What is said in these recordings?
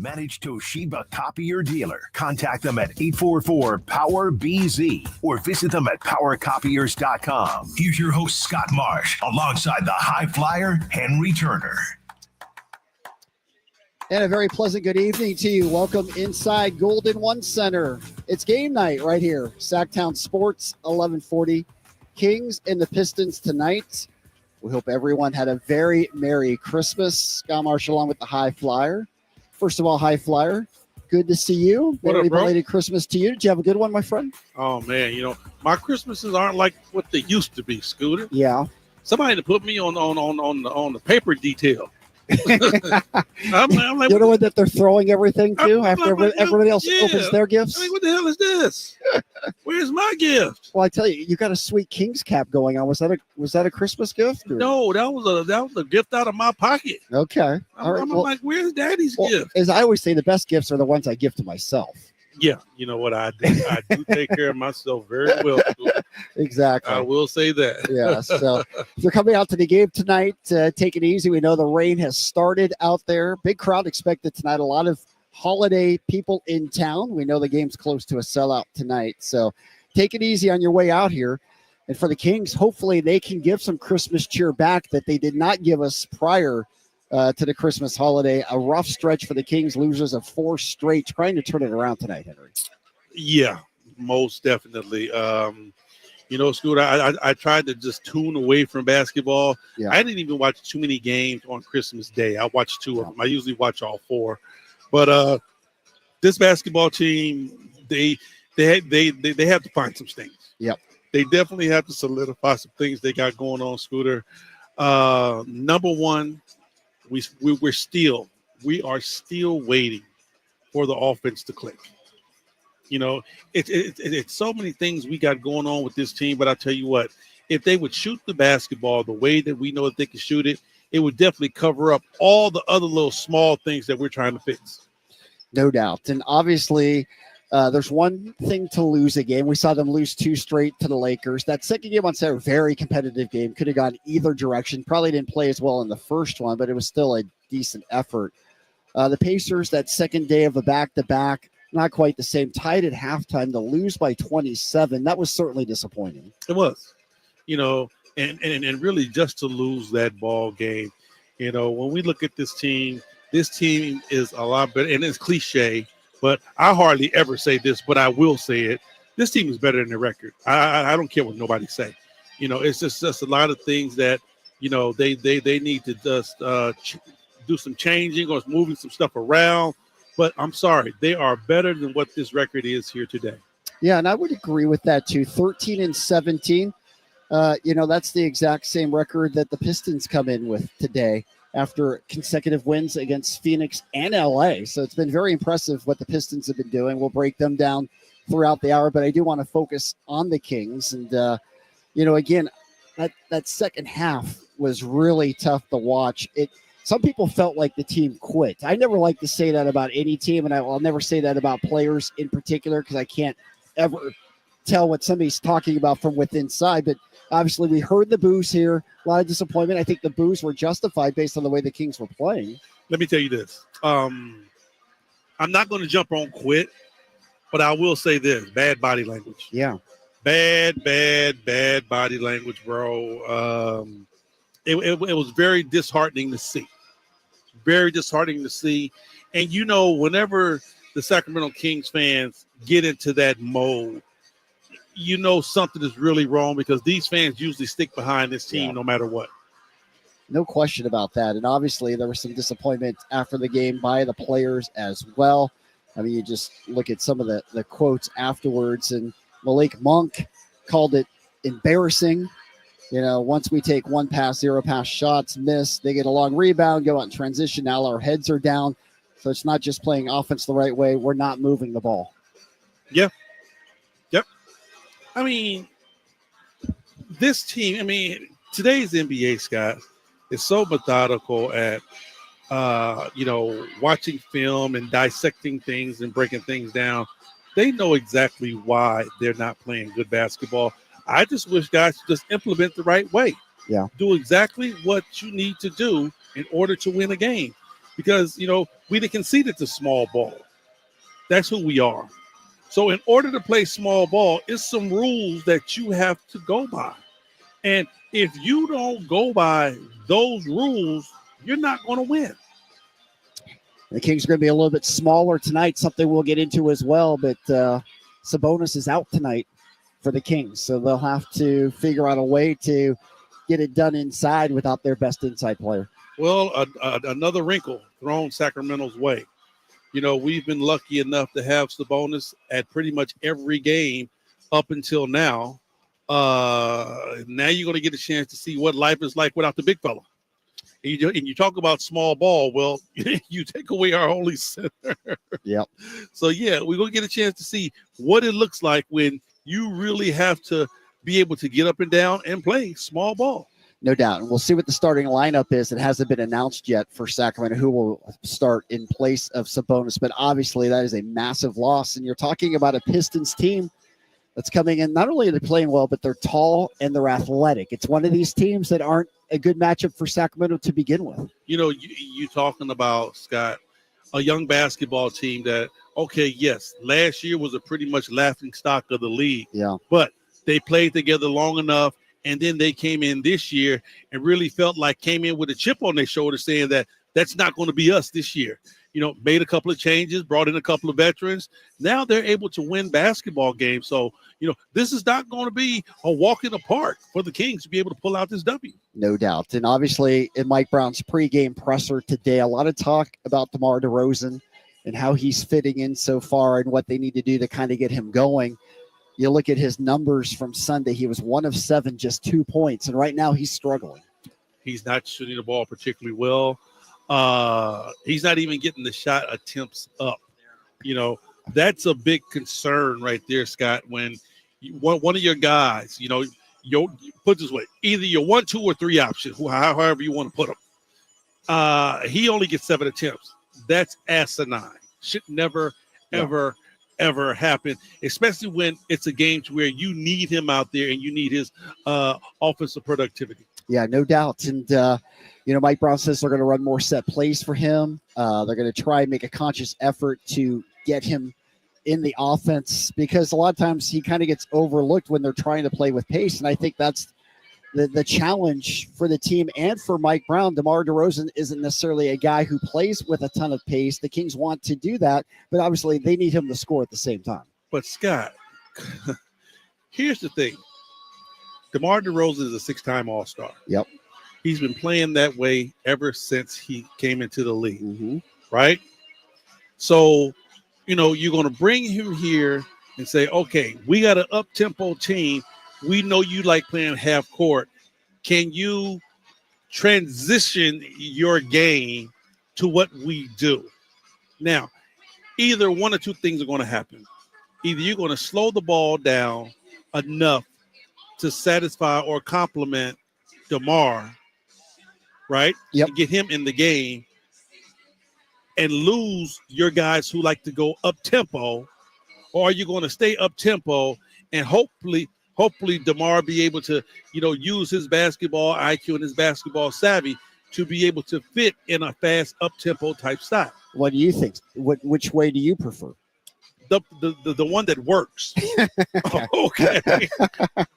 managed Toshiba copier dealer. Contact them at 844-POWER-BZ or visit them at powercopiers.com. Here's your host, Scott Marsh, alongside the high flyer, Henry Turner. And a very pleasant good evening to you. Welcome inside Golden One Center. It's game night right here. Sacktown Sports, 1140. Kings and the Pistons tonight. We hope everyone had a very Merry Christmas. Scott Marshall along with the High Flyer. First of all, High Flyer, good to see you. What up, bro? Belated Christmas to you. Did you have a good one, my friend? Oh, man, my Christmases aren't like what they used to be, Scooter. Yeah. Somebody to put me on the paper detail. I'm like, You know what that they're throwing everything to after everybody else yeah. opens their gifts? I mean, what the hell is this? Where's my gift? Well, I tell you, you got a sweet Kings cap going on. Was that a Christmas gift? Or? No, that was a gift out of my pocket. Okay. All right. I'm like, where's Daddy's gift? As I always say, the best gifts are the ones I give to myself. Yeah, you know what I do? I do take care of myself very well. Exactly. I will say that. Yeah. So if you're coming out to the game tonight, take it easy. We know the rain has started out there. Big crowd expected tonight. A lot of holiday people in town. We know the game's close to a sellout tonight. So take it easy on your way out here. And for the Kings, hopefully they can give some Christmas cheer back that they did not give us prior to the Christmas holiday. A rough stretch for the Kings, losers of 4 straight, trying to turn it around tonight, Henry. Yeah, most definitely. Scooter, I tried to just tune away from basketball. Yeah. I didn't even watch too many games on Christmas Day. I watched 2 of them. I usually watch all 4. But this basketball team, they have to find some things. Yep. They definitely have to solidify some things they got going on, Scooter. Number one, we are still waiting for the offense to click. It's so many things we got going on with this team, but I tell you what, if they would shoot the basketball the way that we know that they can shoot it, it would definitely cover up all the other little small things that we're trying to fix. No doubt. And obviously, there's one thing to lose a game. We saw them lose 2 straight to the Lakers. That second game on Saturday, very competitive game. Could have gone either direction. Probably didn't play as well in the first one, but it was still a decent effort. The Pacers, that second day of a back-to-back, not quite the same. Tied at halftime to lose by 27. That was certainly disappointing. It was, and really just to lose that ball game. When we look at this team is a lot better, and it's cliche, but I hardly ever say this, but I will say it. This team is better than the record. I don't care what nobody say. It's just a lot of things that, they need to just do some changing or moving some stuff around. But I'm sorry, they are better than what this record is here today. Yeah, and I would agree with that too. 13-17. That's the exact same record that the Pistons come in with today after consecutive wins against Phoenix and LA. So it's been very impressive what the Pistons have been doing. We'll break them down throughout the hour, but I do want to focus on the Kings. And, again, that second half was really tough to watch. Some people felt like the team quit. I never like to say that about any team, and I'll never say that about players in particular because I can't ever tell what somebody's talking about from within inside. But obviously, we heard the boos here. A lot of disappointment. I think the boos were justified based on the way the Kings were playing. Let me tell you this. I'm not going to jump on quit, but I will say this. Bad body language. Yeah. Bad body language, bro. It was very disheartening to see. Very disheartening to see. And, whenever the Sacramento Kings fans get into that mode, something is really wrong because these fans usually stick behind this team no matter what. No question about that. And obviously there was some disappointment after the game by the players as well. I mean, you just look at some of the quotes afterwards, and Malik Monk called it embarrassing. Once we take 1 pass, 0 pass shots, miss, they get a long rebound, go out in transition. Now our heads are down. So it's not just playing offense the right way. We're not moving the ball. Yeah. Yep. I mean, this team, today's NBA, Scott, is so methodical at, watching film and dissecting things and breaking things down. They know exactly why they're not playing good basketball. I just wish guys just implement the right way. Yeah. Do exactly what you need to do in order to win a game. because, we conceded to small ball. That's who we are. So in order to play small ball, it's some rules that you have to go by. And if you don't go by those rules, you're not going to win. The Kings are going to be a little bit smaller tonight, something we'll get into as well. But Sabonis is out tonight for the Kings, so they'll have to figure out a way to get it done inside without their best inside player. Well, another wrinkle thrown Sacramento's way. We've been lucky enough to have Sabonis at pretty much every game up until now. Now you're going to get a chance to see what life is like without the big fella. And you talk about small ball. Well, you take away our only center. Yep. So, yeah, we're going to get a chance to see what it looks like when you really have to be able to get up and down and play small ball. No doubt. And we'll see what the starting lineup is. It hasn't been announced yet for Sacramento who will start in place of Sabonis. But obviously that is a massive loss. And you're talking about a Pistons team that's coming in. Not only are they playing well, but they're tall and they're athletic. It's one of these teams that aren't a good matchup for Sacramento to begin with. You talking about, Scott, a young basketball team that, okay, yes, last year was a pretty much laughing stock of the league. Yeah. But they played together long enough, and then they came in this year and really came in with a chip on their shoulder saying that that's not going to be us this year. Made a couple of changes, brought in a couple of veterans. Now they're able to win basketball games. So, this is not going to be a walk in the park for the Kings to be able to pull out this W. No doubt. And obviously in Mike Brown's pregame presser today, a lot of talk about DeMar DeRozan and how he's fitting in so far and what they need to do to kind of get him going. You look at his numbers from Sunday, he was 1 of 7, just 2 points. And right now he's struggling. He's not shooting the ball particularly well. He's not even getting the shot attempts up. That's a big concern right there, Scott, when one of your guys, put this way, either your 1, 2, or 3 option, however you want to put him. He only gets 7 attempts. That's asinine. Should never, ever happen, especially when it's a game to where you need him out there and you need his offensive productivity. Yeah, no doubt. And, Mike Brown says they're going to run more set plays for him. They're going to try and make a conscious effort to get him in the offense because a lot of times he kind of gets overlooked when they're trying to play with pace. And I think that's the challenge for the team and for Mike Brown. DeMar DeRozan isn't necessarily a guy who plays with a ton of pace. The Kings want to do that, but obviously they need him to score at the same time. But, Scott, here's the thing. DeMar DeRozan is a 6-time All-Star. Yep. He's been playing that way ever since he came into the league, right? So, you're going to bring him here and say, okay, we got an up-tempo team. We know you like playing half court. Can you transition your game to what we do? Now, either one or two things are going to happen. Either you're going to slow the ball down enough to satisfy or complement DeMar, right? Yep. And get him in the game and lose your guys who like to go up-tempo, or are you going to stay up-tempo and hopefully DeMar be able to, use his basketball IQ and his basketball savvy to be able to fit in a fast up-tempo type style? What do you think? Which way do you prefer? The one that works. Okay.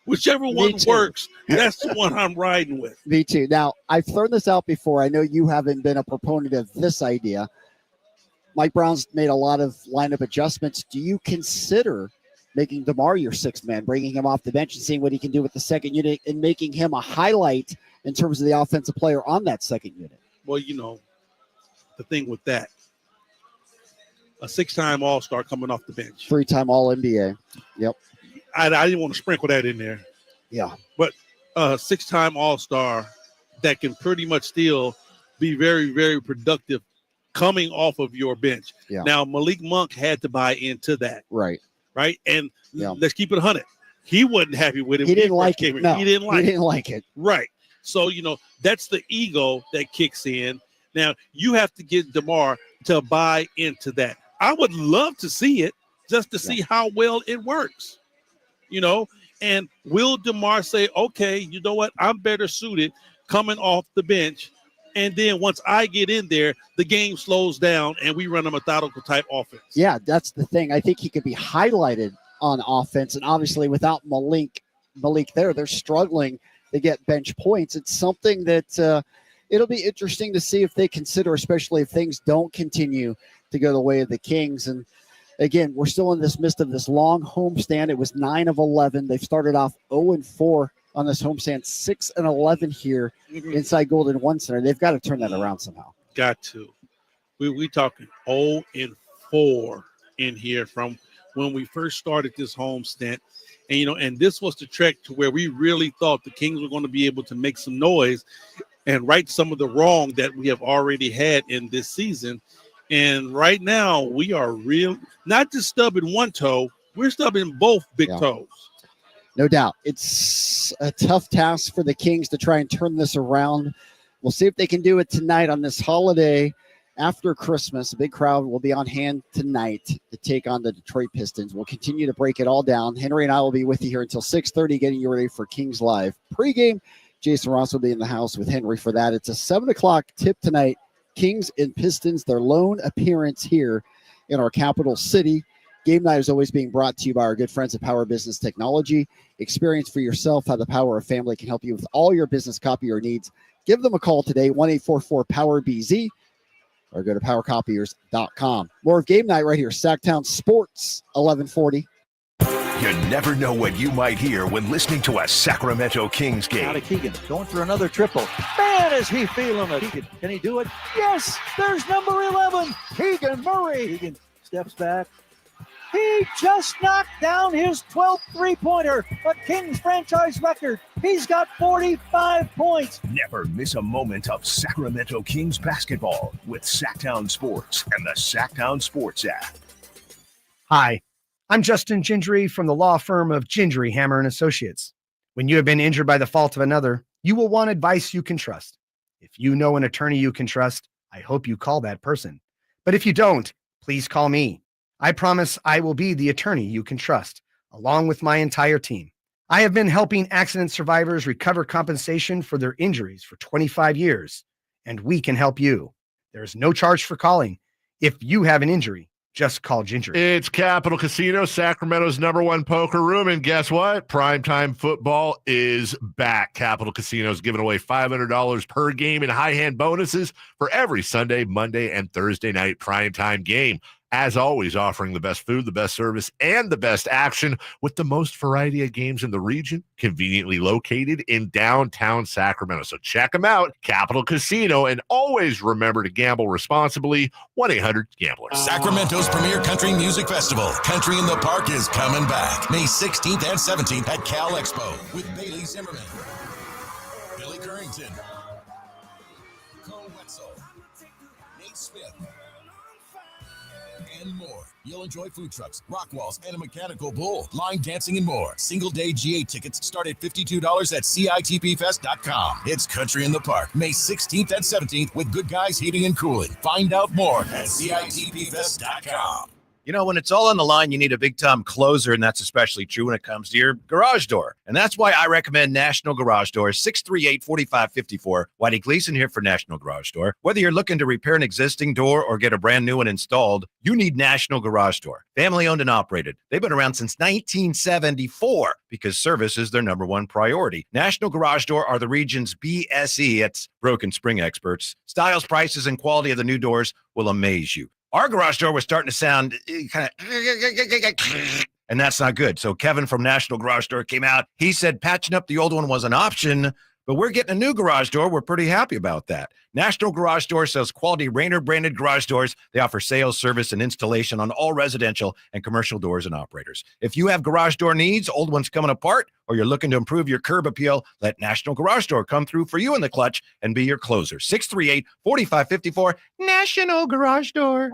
Whichever one works, that's the one I'm riding with. Me too. Now, I've thrown this out before. I know you haven't been a proponent of this idea. Mike Brown's made a lot of lineup adjustments. Do you consider making DeMar your 6th man, bringing him off the bench and seeing what he can do with the second unit and making him a highlight in terms of the offensive player on that second unit? Well, the thing with that, a 6-time All-Star coming off the bench. 3-time All-NBA. Yep. I didn't want to sprinkle that in there. Yeah. But a 6-time All-Star that can pretty much still be very, very productive coming off of your bench. Yeah. Now, Malik Monk had to buy into that. Right. And let's keep it 100. He wasn't happy with it. He didn't like it. No, he didn't like it. Right. So, that's the ego that kicks in. Now, you have to get DeMar to buy into that. I would love to see it just to see how well it works, and will DeMar say, okay, you know what? I'm better suited coming off the bench And then once I get in there, the game slows down and we run a methodical type offense. Yeah, that's the thing. I think he could be highlighted on offense. And obviously without Malik there, they're struggling to get bench points. It's something that it'll be interesting to see if they consider, especially if things don't continue to go the way of the Kings. And again, we're still in this midst of this long homestand. It was 9 of 11. They've started off 0-4 on this homestand, 6-11 here inside Golden One Center. They've got to turn that around somehow. Got to. We talking 0-4 in here from when we first started this homestand. And, and this was the trek to where we really thought the Kings were going to be able to make some noise and right some of the wrong that we have already had in this season. And right now we are not just stubbing one toe, we're stubbing both big toes. No doubt. It's a tough task for the Kings to try and turn this around. We'll see if they can do it tonight on this holiday after Christmas. A big crowd will be on hand tonight to take on the Detroit Pistons. We'll continue to break it all down. Henry and I will be with you here until 6:30, getting you ready for Kings Live pregame. Jason Ross will be in the house with Henry for that. It's a 7 o'clock tip tonight. Kings and Pistons, their lone appearance here in our capital city. Game night is always being brought to you by our good friends at Power Business Technology. Experience for yourself how the power of family can help you with all your business copier needs. Give them a call today, 1-844-POWER-BZ, or go to powercopiers.com. More of Game Night right here, Sacktown Sports, 1140. You never know what you might hear when listening to a Sacramento Kings game. Out of Keegan, going for another triple. Man, is he feeling it. Keegan, can he do it? Yes, there's number 11, Keegan Murray. Keegan steps back. He just knocked down his 12th three-pointer, a Kings franchise record. He's got 45 points. Never miss a moment of Sacramento Kings basketball with Sacktown Sports and the Sacktown Sports app. Hi, I'm Justin Gingery from the law firm of Gingery, Hammer & Associates. When you have been injured by the fault of another, you will want advice you can trust. If you know an attorney you can trust, I hope you call that person. But if you don't, please call me. I promise I will be the attorney you can trust, along with my entire team. I have been helping accident survivors recover compensation for their injuries for 25 years, and we can help you. There is no charge for calling. If you have an injury, just call Ginger. It's Capital Casino, Sacramento's #1 poker room. And guess what? Primetime football is back. Capital Casino is giving away $500 per game in high hand bonuses for every Sunday, Monday, and Thursday night primetime game. As always, offering the best food, the best service, and the best action with the most variety of games in the region, conveniently located in downtown Sacramento. So check them out, Capital Casino, and always remember to gamble responsibly. 1-800-GAMBLER. Sacramento's premier country music festival, Country in the Park, is coming back May 16th and 17th at Cal Expo with Bailey Zimmerman, Billy Currington, Cole Wetzel, Nate Smith, and more. You'll enjoy food trucks, rock walls, and a mechanical bull, line dancing, and more. Single-day GA tickets start at $52 at CITPFest.com. It's Country in the Park, May 16th and 17th with Good Guys Heating and Cooling. Find out more at CITPFest.com. You know, when it's all on the line, you need a big-time closer, and that's especially true when it comes to your garage door. And that's why I recommend National Garage Door, 638-4554. Whitey Gleason here for National Garage Door. Whether you're looking to repair an existing door or get a brand new one installed, you need National Garage Door. Family-owned and operated. They've been around since 1974 because service is their #1 priority. National Garage Door are the region's BSE, that's broken spring experts. Styles, prices, and quality of the new doors will amaze you. Our garage door was starting to sound kind of, and that's not good. So Kevin from National Garage Door came out. He said patching up the old one was an option, but we're getting a new garage door. We're pretty happy about that. National Garage Door sells quality Rainer branded garage doors. They offer sales, service, and installation on all residential and commercial doors and operators. If you have garage door needs, old ones coming apart, or you're looking to improve your curb appeal, let National Garage Door come through for you in the clutch and be your closer. 638-4554, National Garage Door.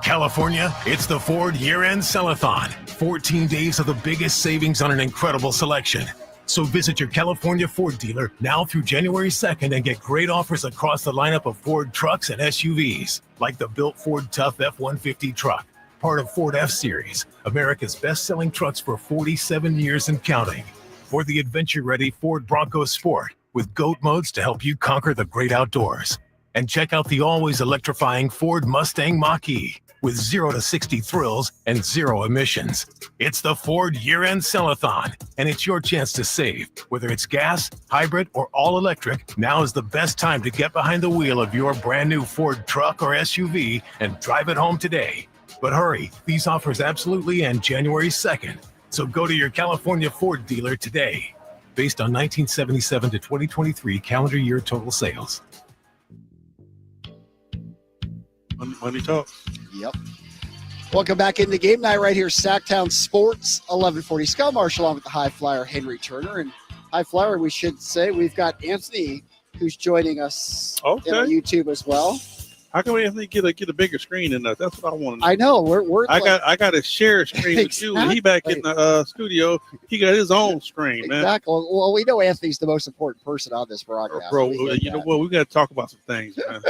California, it's the Ford Year-End Sell-a-thon. 14 days of the biggest savings on an incredible selection. So visit your California Ford dealer now through January 2nd and get great offers across the lineup of Ford trucks and SUVs, like the built Ford Tough F-150 truck, part of Ford F-Series, America's best-selling trucks for 47 years and counting. Or the adventure-ready Ford Bronco Sport, with GOAT modes to help you conquer the great outdoors. And check out the always electrifying Ford Mustang Mach-E with 0 to 60 thrills and 0 emissions. It's the Ford Year-End Sell-a-thon, and it's your chance to save. Whether it's gas, hybrid, or all-electric, now is the best time to get behind the wheel of your brand new Ford truck or SUV and drive it home today. But hurry, these offers absolutely end January 2nd. So go to your California Ford dealer today. Based on 1977 to 2023 calendar year total sales. Money talk. Yep. Welcome back into game night right here, Sacktown Sports, 1140. Scott Marsh along with the high flyer Henry Turner. And high flyer, we should say, we've got Anthony who's joining us on YouTube as well. How can we Anthony get a bigger screen than us? That's what I want to know. I know. I got to share a screen with you. He back in the studio. He got his own screen, man. Exactly. Well, we know Anthony's the most important person on this broadcast. Bro, you know what? We got to talk about some things, man.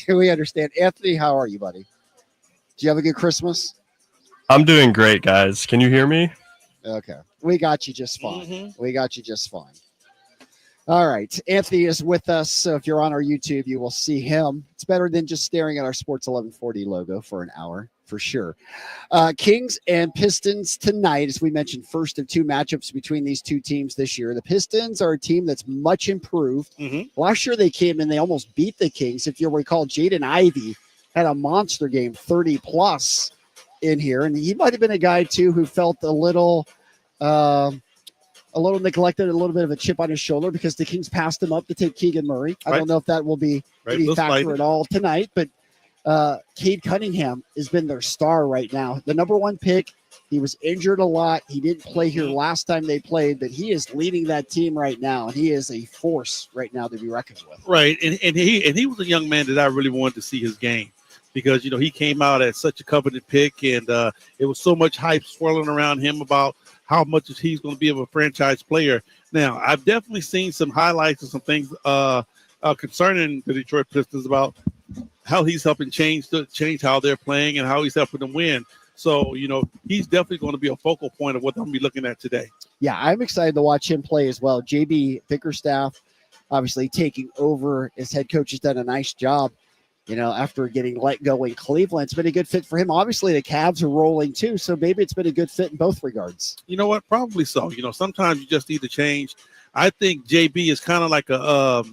We understand. Anthony, how are you, buddy? Do you have a good Christmas? I'm doing great, guys. Can you hear me? Okay. We got you just fine. Mm-hmm. We got you just fine. All right. Anthony is with us. So if you're on our YouTube, you will see him. It's better than just staring at our Sports 1140 logo for an hour, for sure. Kings and Pistons tonight, as we mentioned, first of two matchups between these two teams this year. The Pistons are a team that's much improved. Mm-hmm. Last year they came in, they almost beat the Kings. If you'll recall, Jaden Ivey had a monster game, 30-plus in here. And he might have been a guy, too, who felt a little neglected, a little bit of a chip on his shoulder because the Kings passed him up to take Keegan Murray. I don't know if that will be any factor at all tonight, but Cade Cunningham has been their star right now. The number one pick, he was injured a lot. He didn't play here last time they played, but he is leading that team right now, and he is a force right now to be reckoned with. Right, and he was a young man that I really wanted to see his game because, you know, he came out as such a coveted pick, and it was so much hype swirling around him about how much he's going to be of a franchise player. Now, I've definitely seen some highlights and some things concerning the Detroit Pistons about how he's helping change how they're playing and how he's helping them win. So, you know, he's definitely going to be a focal point of what I'm going to be looking at today. Yeah, I'm excited to watch him play as well. JB Bickerstaff, obviously taking over as head coach, has done a nice job. You know, after getting let go in Cleveland, it's been a good fit for him. Obviously, the Cavs are rolling too, so maybe it's been a good fit in both regards. You know what? Probably so. You know, sometimes you just need to change. I think JB is kind of like a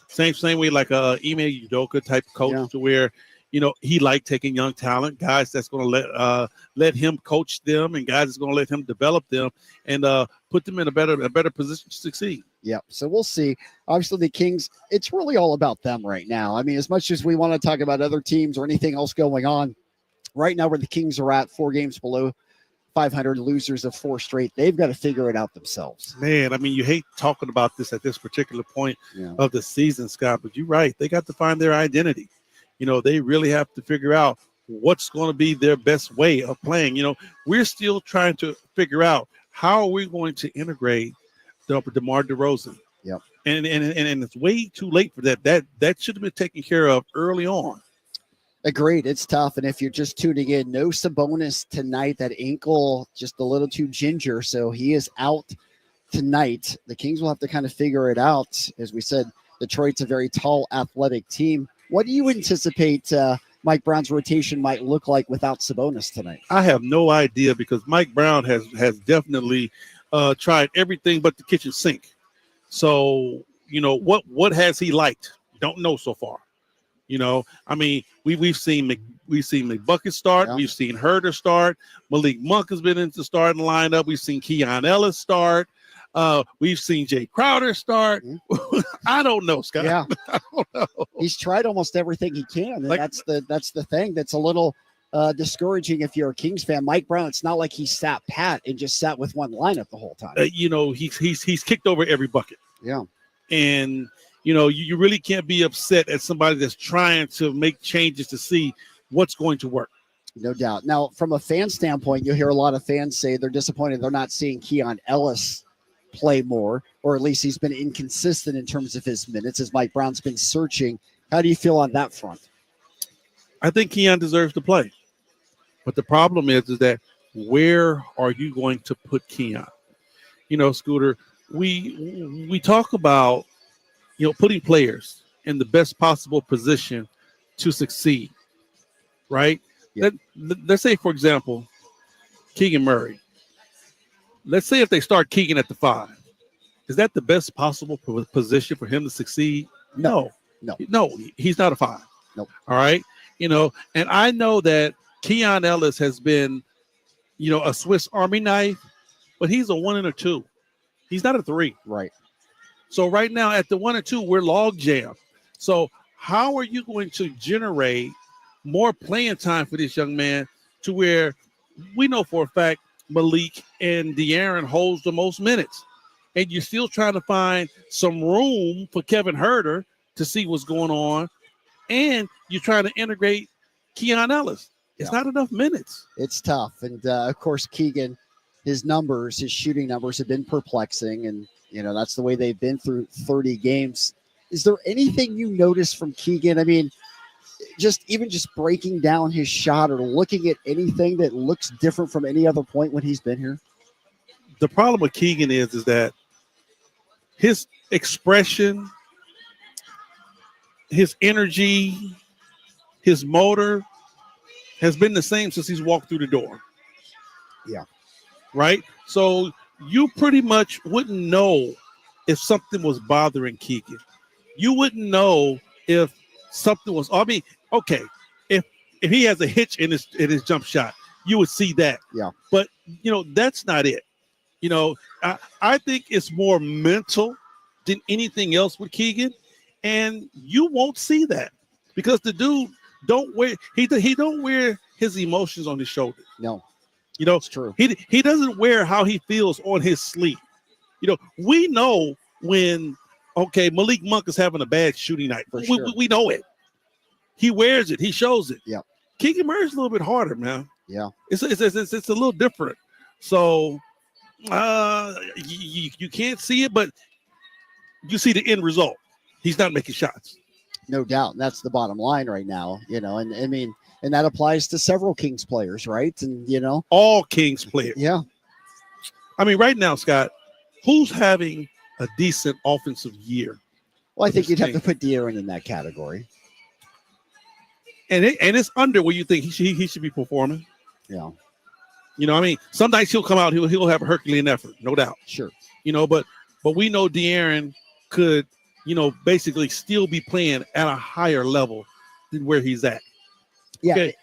same way like a Ime Udoka type coach, to where, you know, he liked taking young talent, guys that's going to let him coach them, and guys that's going to let him develop them and put them in a better position to succeed. Yeah, so we'll see. Obviously, the Kings, it's really all about them right now. I mean, as much as we want to talk about other teams or anything else going on, right now where the Kings are at, 4 games below 500, losers of 4 straight, they've got to figure it out themselves. Man, I mean, you hate talking about this at this particular point of the season, Scott, but you're right. They got to find their identity. You know, they really have to figure out what's going to be their best way of playing. You know, we're still trying to figure out how are we going to integrate DeMar DeRozan. Yep. And it's way too late for that. That should have been taken care of early on. Agreed. It's tough. And if you're just tuning in, no Sabonis tonight. That ankle just a little too ginger, so he is out tonight. The Kings will have to kind of figure it out. As we said, Detroit's a very tall, athletic team. What do you anticipate Mike Brown's rotation might look like without Sabonis tonight? I have no idea because Mike Brown has definitely tried everything but the kitchen sink. So, you know, what has he liked? Don't know so far. You know, I mean, we've seen McBucket start. Yeah. We've seen Herter start. Malik Monk has been in the starting lineup. We've seen Keon Ellis start. We've seen Jay Crowder start. Mm-hmm. I don't know, Scott. Yeah. I don't know. He's tried almost everything he can, and that's the thing that's a little discouraging if you're a Kings fan. Mike Brown, it's not like he sat pat and just sat with one lineup the whole time. You know, he's kicked over every bucket. Yeah. And you know, you really can't be upset at somebody that's trying to make changes to see what's going to work. No doubt. Now, from a fan standpoint, you'll hear a lot of fans say they're disappointed they're not seeing Keon Ellis play more, or at least he's been inconsistent in terms of his minutes as Mike Brown's been searching. How do you feel on that front? I think Keon deserves to play. But the problem is that where are you going to put Keon? You know, Scooter, we talk about putting players in the best possible position to succeed, right? Yeah. Let's say, for example, Keegan Murray. Let's say if they start Keegan at the 5, is that the best possible position for him to succeed? No, he's not a 5. Nope. All right. And I know that Keon Ellis has been, a Swiss Army knife, but he's a 1 and a 2. He's not a 3. Right. So right now at the 1 and 2, we're log jam. So how are you going to generate more playing time for this young man to where we know for a fact Malik and De'Aaron holds the most minutes, and you're still trying to find some room for Kevin Huerter to see what's going on, and you're trying to integrate Keon Ellis. It's not enough minutes. It's tough. And, of course, Keegan, his shooting numbers have been perplexing, and, that's the way they've been through 30 games. Is there anything you notice from Keegan? I mean, just breaking down his shot or looking at anything that looks different from any other point when he's been here? The problem with Keegan is that his expression, his energy, his motor has been the same since he's walked through the door. Yeah. Right? So you pretty much wouldn't know if something was bothering Keegan. You wouldn't know if something was, okay, if he has a hitch in his jump shot, you would see that. Yeah. But, that's not it. I think it's more mental than anything else with Keegan, and you won't see that because the dude don't wear his emotions on his shoulder. No. It's true. He doesn't wear how he feels on his sleeve. We know when Malik Monk is having a bad shooting night. We know it. He wears it. He shows it. Yeah. Keegan Murray's a little bit harder, man. Yeah. It's a little different. So you can't see it, but you see the end result. He's not making shots. No doubt. And that's the bottom line right now, and I mean, and that applies to several Kings players, right? And, all Kings players. Yeah. I mean, right now, Scott, who's having a decent offensive year? Well, I think you'd have to put De'Aaron in that category. And it's under where you think he should be performing. Yeah. Some nights he'll come out, he'll have a Herculean effort, no doubt. Sure. But we know De'Aaron could, basically still be playing at a higher level than where he's at. Yeah. Okay.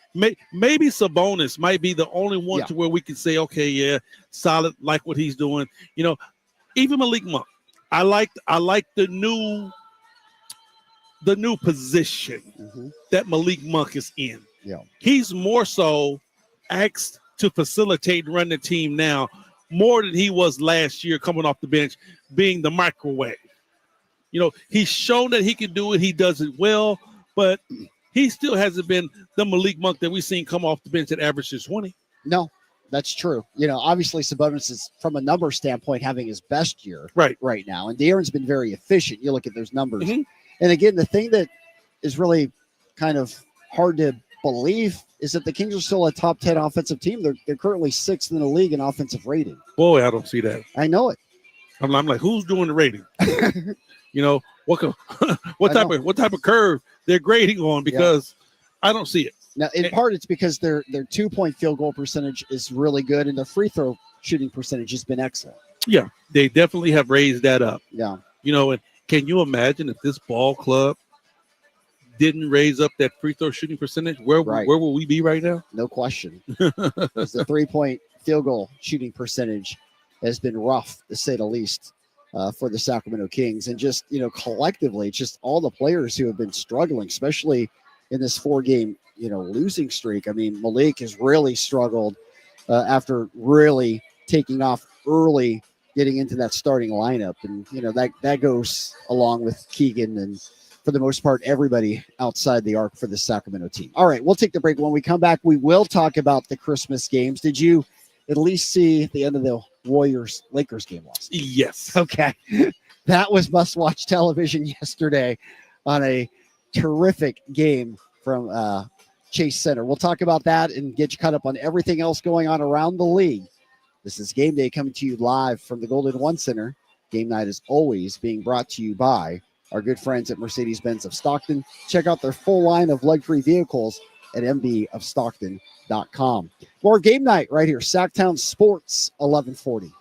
Maybe Sabonis might be the only one to where we can say, okay, yeah, solid, like what he's doing. Even Malik Monk. I like the new position that Malik Monk is in. Yeah. He's more so asked to facilitate and run the team now more than he was last year coming off the bench, being the microwave. He's shown that he can do it. He does it well, but he still hasn't been the Malik Monk that we've seen come off the bench that averages 20. No, that's true. Obviously Sabonis is, from a number standpoint, having his best year right now. And De'Aaron's been very efficient. You look at those numbers. Mm-hmm. And again, the thing that is really kind of hard to believe is that the Kings are still a top 10 offensive team. They're currently 6th in the league in offensive rating. Boy, I don't see that. I know it. I'm like, who's doing the rating? What type of curve they're grading on, because I don't see it. Now, in part, it's because their 2-point field goal percentage is really good, and their free throw shooting percentage has been excellent. Yeah, they definitely have raised that up. Yeah. And can you imagine if this ball club didn't raise up that free throw shooting percentage? Where will we be right now? No question. The 3-point field goal shooting percentage has been rough, to say the least, for the Sacramento Kings. And just, collectively, just all the players who have been struggling, especially in this 4-game, losing streak. I mean, Malik has really struggled after really taking off early, getting into that starting lineup. And, that goes along with Keegan and, for the most part, everybody outside the arc for the Sacramento team. All right, we'll take the break. When we come back, we will talk about the Christmas games. Did you at least see the end of the Warriors-Lakers game last night? Yes. Okay. That was must-watch television yesterday on a terrific game from Chase Center. We'll talk about that and get you caught up on everything else going on around the league. This is Game Day coming to you live from the Golden One Center. Game night is always being brought to you by our good friends at Mercedes-Benz of Stockton. Check out their full line of luxury vehicles at mbofstockton.com. More game night right here, Sacktown Sports 1140.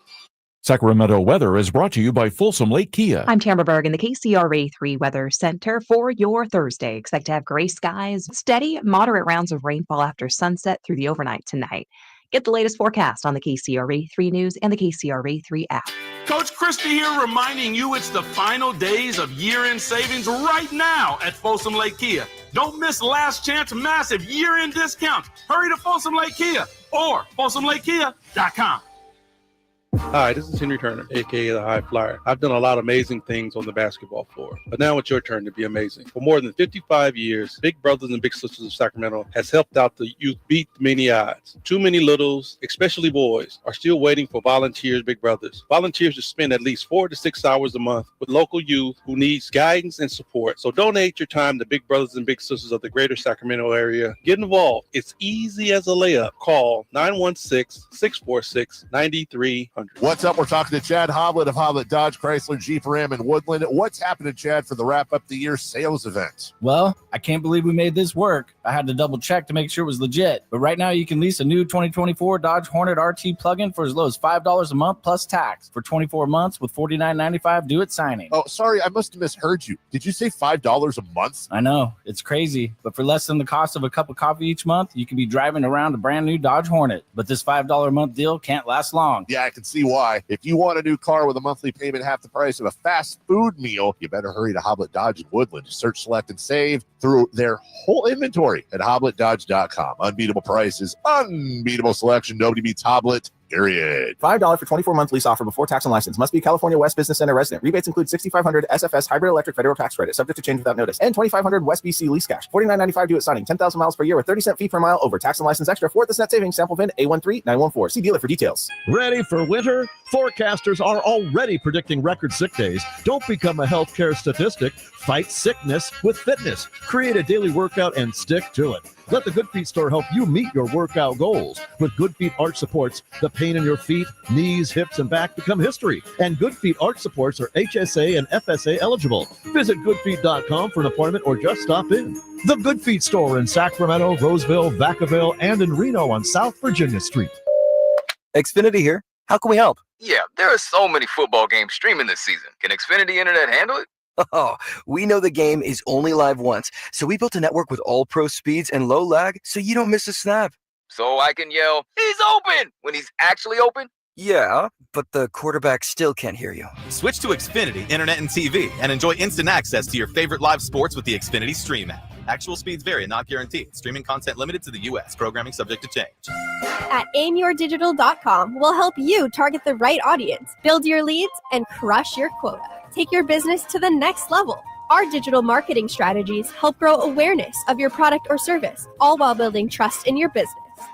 Sacramento weather is brought to you by Folsom Lake Kia. I'm Tamara Berg in the KCRA 3 Weather Center for your Thursday. Expect to have gray skies, steady, moderate rounds of rainfall after sunset through the overnight tonight. Get the latest forecast on the KCRA 3 News and the KCRA 3 app. Coach Christie here reminding you it's the final days of year-end savings right now at Folsom Lake Kia. Don't miss last chance massive year-end discounts. Hurry to Folsom Lake Kia or folsomlakekia.com. Hi, this is Henry Turner, a.k.a. the High Flyer. I've done a lot of amazing things on the basketball floor, but now it's your turn to be amazing. For more than 55 years, Big Brothers and Big Sisters of Sacramento has helped out the youth beat many odds. Too many littles, especially boys, are still waiting for volunteers, Big Brothers. Volunteers to spend at least 4 to 6 hours a month with local youth who needs guidance and support. So donate your time to Big Brothers and Big Sisters of the greater Sacramento area. Get involved. It's easy as a layup. Call 916-646-9300. What's up? We're talking to Chad Hoblet of Hoblet Dodge Chrysler Jeep Ram in Woodland. What's happening, Chad, for the wrap-up the year sales event? Well, I can't believe we made this work. I had to double check to make sure it was legit. But right now you can lease a new 2024 Dodge Hornet RT plug-in for as low as $5 a month plus tax for 24 months with $49.95 due at signing. Oh, sorry, I must have misheard you. Did you say $5 a month? I know, it's crazy. But for less than the cost of a cup of coffee each month, you can be driving around a brand new Dodge Hornet. But this $5 a month deal can't last long. Yeah, I can see why. If you want a new car with a monthly payment half the price of a fast food meal, you better hurry to Hoblet Dodge in Woodland. Search, select, and save through their whole inventory at HobletDodge.com. Unbeatable prices, unbeatable selection. Nobody beats Hoblet. Period. $5 for 24-month lease offer before tax and license. Must be California West Business Center resident. Rebates include $6,500 SFS hybrid electric federal tax credit, subject to change without notice, and $2,500 West BC lease cash. $49.95 due at signing. 10,000 miles per year with 30-cent fee per mile over. Tax and license extra for this net savings. Sample VIN A13914. See dealer for details. Ready for winter? Forecasters are already predicting record sick days. Don't become a healthcare statistic. Fight sickness with fitness. Create a daily workout and stick to it. Let the Good Feet store help you meet your workout goals. With Good Feet Arch Supports, the pain in your feet, knees, hips, and back become history. And Good Feet Arch Supports are HSA and FSA eligible. Visit goodfeet.com for an appointment or just stop in. The Good Feet store in Sacramento, Roseville, Vacaville, and in Reno on South Virginia Street. Xfinity here. How can we help? Yeah, there are so many football games streaming this season. Can Xfinity Internet handle it? Oh, we know the game is only live once, so we built a network with all-pro speeds and low lag so you don't miss a snap. So I can yell, "He's open!" when he's actually open? Yeah, but the quarterback still can't hear you. Switch to Xfinity Internet and TV and enjoy instant access to your favorite live sports with the Xfinity Stream app. Actual speeds vary and not guaranteed. Streaming content limited to the U.S. Programming subject to change. At aimyourdigital.com, we'll help you target the right audience, build your leads, and crush your quota. Take your business to the next level. Our digital marketing strategies help grow awareness of your product or service, all while building trust in your business.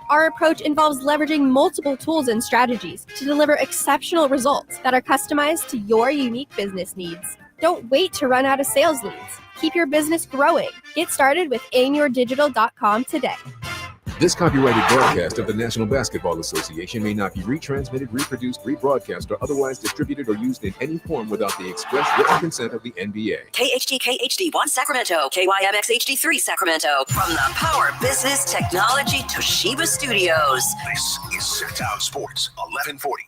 Our approach involves leveraging multiple tools and strategies to deliver exceptional results that are customized to your unique business needs. Don't wait to run out of sales leads. Keep your business growing. Get started with aimyourdigital.com today. This copyrighted broadcast of the National Basketball Association may not be retransmitted, reproduced, rebroadcast, or otherwise distributed or used in any form without the express written consent of the NBA. KHD-KHD-1 Sacramento, KYMX-HD3 Sacramento. From the Power Business Technology Toshiba Studios. This is Sacktown Sports 1140.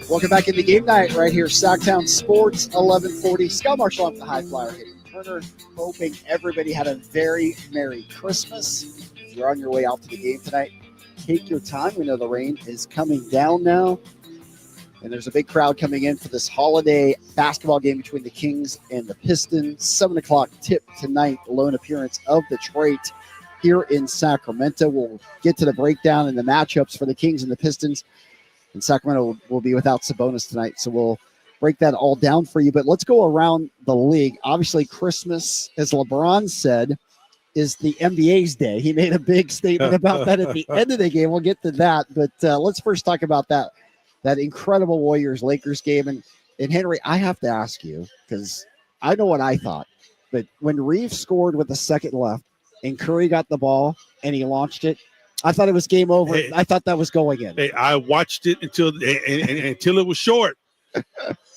Welcome back into game night right here, Sacktown Sports 1140. Scott Marshall off the High Flyer hitting Turner, hoping everybody had a very Merry Christmas. If you're on your way out to the game tonight, take your time. We know the rain is coming down now, and there's a big crowd coming in for this holiday basketball game between the Kings and the Pistons. 7 o'clock tip tonight, lone appearance of the Trait here in Sacramento. We'll get to the breakdown and the matchups for the Kings and the Pistons. And Sacramento will be without Sabonis tonight, so we'll break that all down for you. But let's go around the league. Obviously, Christmas, as LeBron said, is the NBA's day. He made a big statement about that at the end of the game. We'll get to that. But let's first talk about that incredible Warriors-Lakers game. And Henry, I have to ask you, because I know what I thought. But when Reeves scored with a second left and Curry got the ball and he launched it, I thought it was game over. I thought that was going in. I watched it until it was short.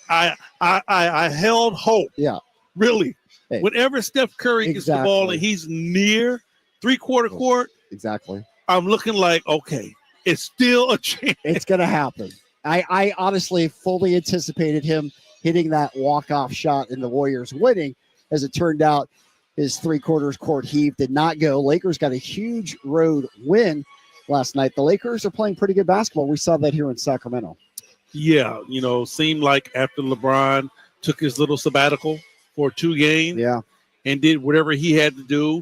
I held hope. Yeah. Really. Hey, Whenever Steph Curry gets the ball and he's near three-quarter court, exactly. I'm looking like, okay, it's still a chance. It's going to happen. I honestly fully anticipated him hitting that walk-off shot and the Warriors winning. As it turned out, his three-quarters court heave did not go. Lakers got a huge road win last night. The Lakers are playing pretty good basketball. We saw that here in Sacramento. Yeah, seemed like after LeBron took his little sabbatical for 2 games, and did whatever he had to do,